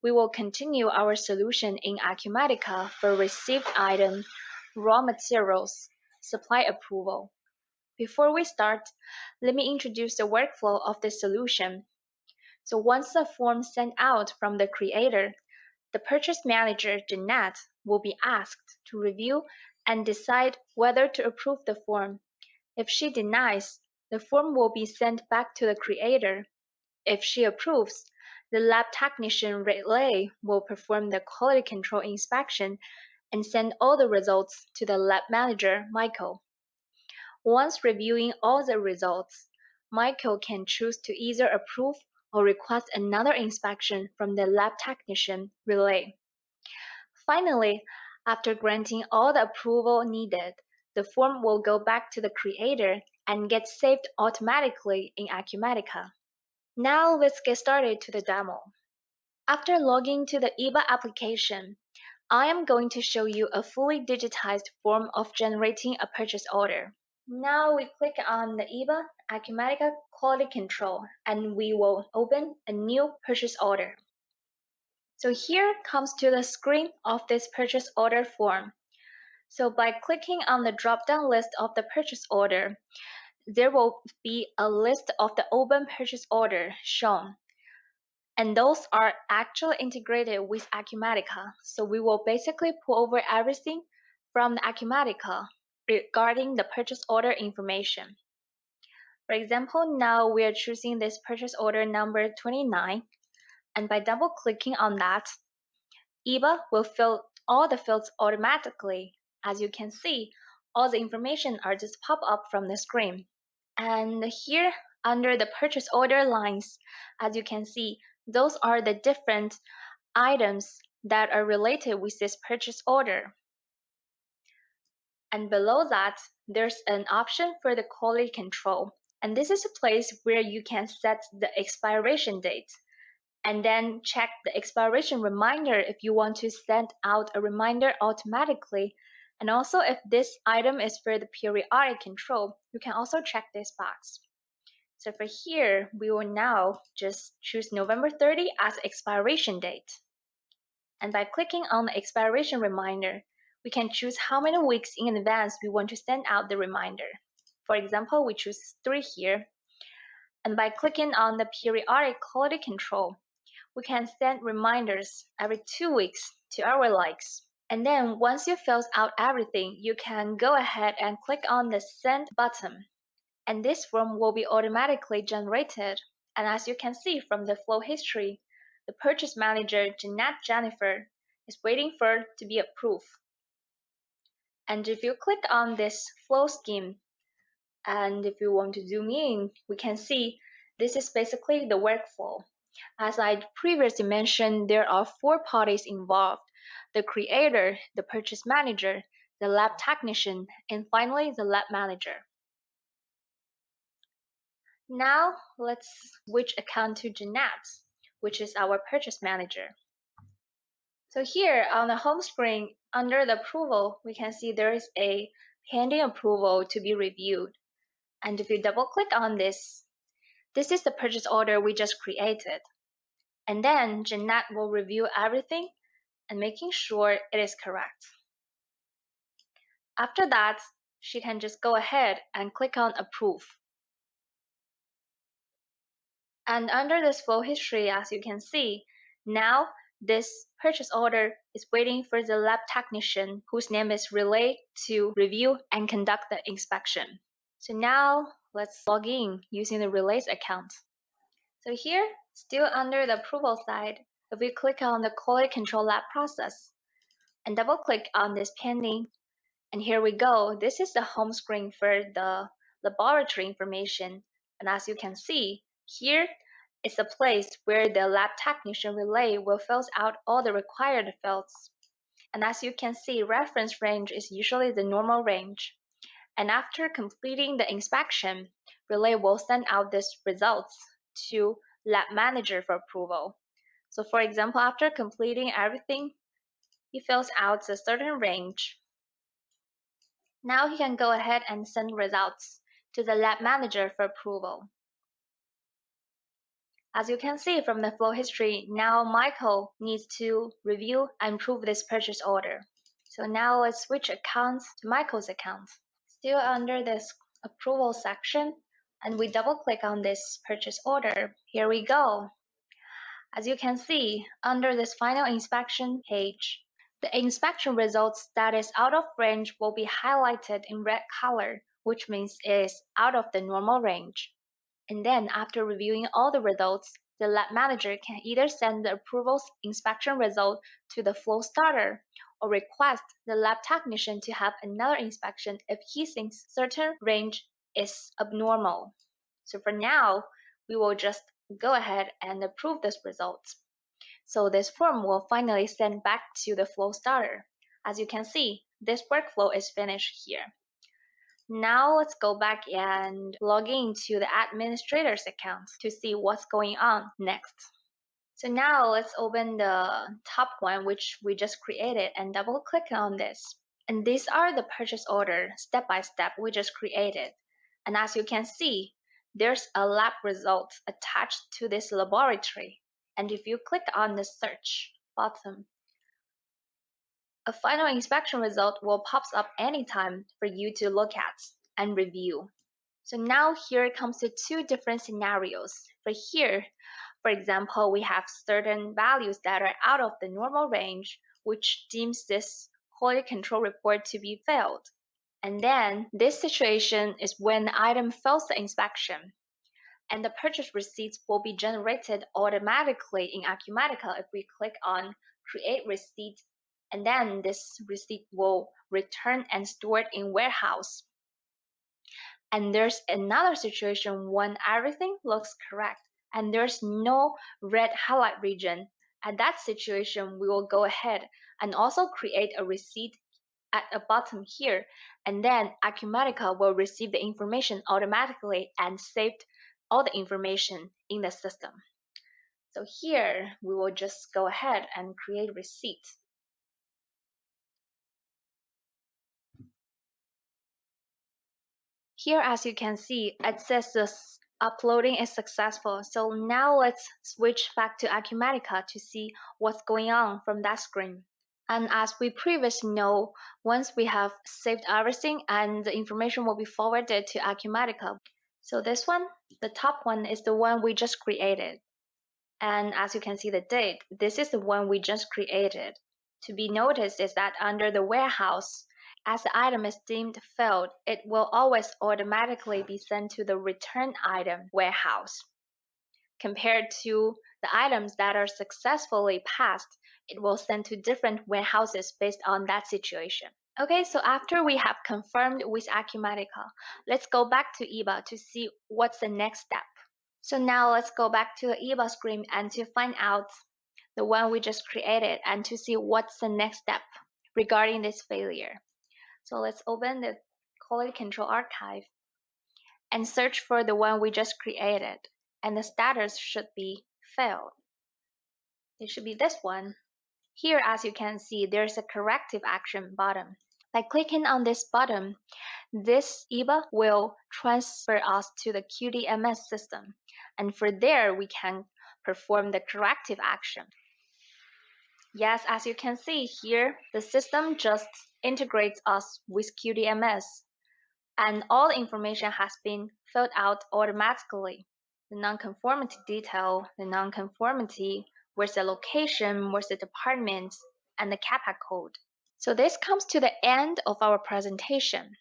we will continue our solution in Acumatica for received item, raw materials, supply approval. Before we start, let me introduce the workflow of this solution. So once the form is sent out from the creator, the purchase manager, Jeanette, will be asked to review and decide whether to approve the form. If she denies, the form will be sent back to the creator. If she approves, the lab technician relay will perform the quality control inspection and send all the results to the lab manager, Michael. Once reviewing all the results, Michael can choose to either approve or request another inspection from the lab technician, relay. Finally, after granting all the approval needed, the form will go back to the creator and get saved automatically in Acumatica. Now let's get started to the demo. After logging to the eBA application, I am going to show you a fully digitized form of generating a purchase order. Now we click on the eBA Acumatica Quality Control and we will open a new purchase order. So here comes to the screen of this purchase order form. So by clicking on the drop-down list of the purchase order, there will be a list of the open purchase order shown. And those are actually integrated with Acumatica. So we will basically pull over everything from the Acumatica regarding the purchase order information. For example, now we are choosing this purchase order number 29. And by double-clicking on that, eBA will fill all the fields automatically. As you can see, all the information are just pop up from the screen. And here, under the purchase order lines, as you can see, those are the different items that are related with this purchase order. And below that, there's an option for the quality control. And this is a place where you can set the expiration date. And then check the expiration reminder if you want to send out a reminder automatically. And also if this item is for the periodic control, you can also check this box. So for here, we will now just choose November 30 as expiration date. And by clicking on the expiration reminder, we can choose how many weeks in advance we want to send out the reminder. For example, we choose 3 here. And by clicking on the periodic quality control, we can send reminders every 2 weeks to our likes. And then once you fill out everything, you can go ahead and click on the send button. And this form will be automatically generated. And as you can see from the flow history, the purchase manager, Jeanette Jennifer, is waiting for it to be approved. And if you click on this flow scheme, and if you want to zoom in, we can see this is basically the workflow. As I previously mentioned, there are 4 parties involved: the creator, the purchase manager, the lab technician, and finally the lab manager. Now let's switch account to Jeanette, which is our purchase manager. So here on the home screen, under the approval, we can see there is a pending approval to be reviewed. And if you double click on this, this is the purchase order we just created. And then Jeanette will review everything and making sure it is correct. After that, she can just go ahead and click on approve. And under this flow history, as you can see, now this purchase order is waiting for the lab technician whose name is Relay to review and conduct the inspection. So now let's log in using the Relay's account. So here, still under the approval side, if we click on the quality control lab process and double click on this pending, and here we go, this is the home screen for the laboratory information. And as you can see, here is the place where the lab technician relay will fill out all the required fields. And as you can see, reference range is usually the normal range. And after completing the inspection, relay will send out these results to lab manager for approval. So for example, after completing everything, he fills out a certain range. Now he can go ahead and send results to the lab manager for approval. As you can see from the flow history, now Michael needs to review and approve this purchase order. So now let's switch accounts to Michael's account. Still under this approval section, and we double click on this purchase order. Here we go. As you can see, under this final inspection page, the inspection results that is out of range will be highlighted in red color, which means it is out of the normal range. And then after reviewing all the results, the lab manager can either send the approval inspection result to the flow starter or request the lab technician to have another inspection if he thinks certain range is abnormal. So for now, we will just go ahead and approve this result. So this form will finally send back to the flow starter. As you can see, this workflow is finished here. Now let's go back and log into the administrator's account to see what's going on next. So now let's open the top one, which we just created, and double click on this. And these are the purchase order step by step we just created. And as you can see, there's a lab result attached to this laboratory. And if you click on the search button, a final inspection result will pop up anytime for you to look at and review. So now here comes to two different scenarios. For here, for example, we have certain values that are out of the normal range, which deems this quality control report to be failed. And then this situation is when the item fails the inspection, and the purchase receipts will be generated automatically in Acumatica if we click on Create Receipt, and then this receipt will return and stored in warehouse. And there's another situation when everything looks correct and there's no red highlight region. At that situation, we will go ahead and also create a receipt at the bottom here, and then Acumatica will receive the information automatically and saved all the information in the system. So here we will just go ahead and create receipt. Here, as you can see, it says this uploading is successful. So now let's switch back to Acumatica to see what's going on from that screen. And as we previously know, once we have saved everything and the information will be forwarded to Acumatica. So this one, the top one, is the one we just created. And as you can see the date, this is the one we just created. To be noticed is that under the warehouse, as the item is deemed failed, it will always automatically be sent to the return item warehouse. Compared to the items that are successfully passed, it will send to different warehouses based on that situation. Okay, so after we have confirmed with Acumatica, let's go back to eBA to see what's the next step. So now let's go back to the eBA screen and to find out the one we just created and to see what's the next step regarding this failure. So let's open the quality control archive and search for the one we just created, and the status should be failed. It should be this one. Here, as you can see, there's a corrective action button. By clicking on this button, this eBA will transfer us to the QDMS system, and for there we can perform the corrective action. Yes, as you can see here, the system just integrates us with QDMS, and all the information has been filled out automatically. The nonconformity detail, the nonconformity, where's the location, where's the department, and the CAPA code. So this comes to the end of our presentation.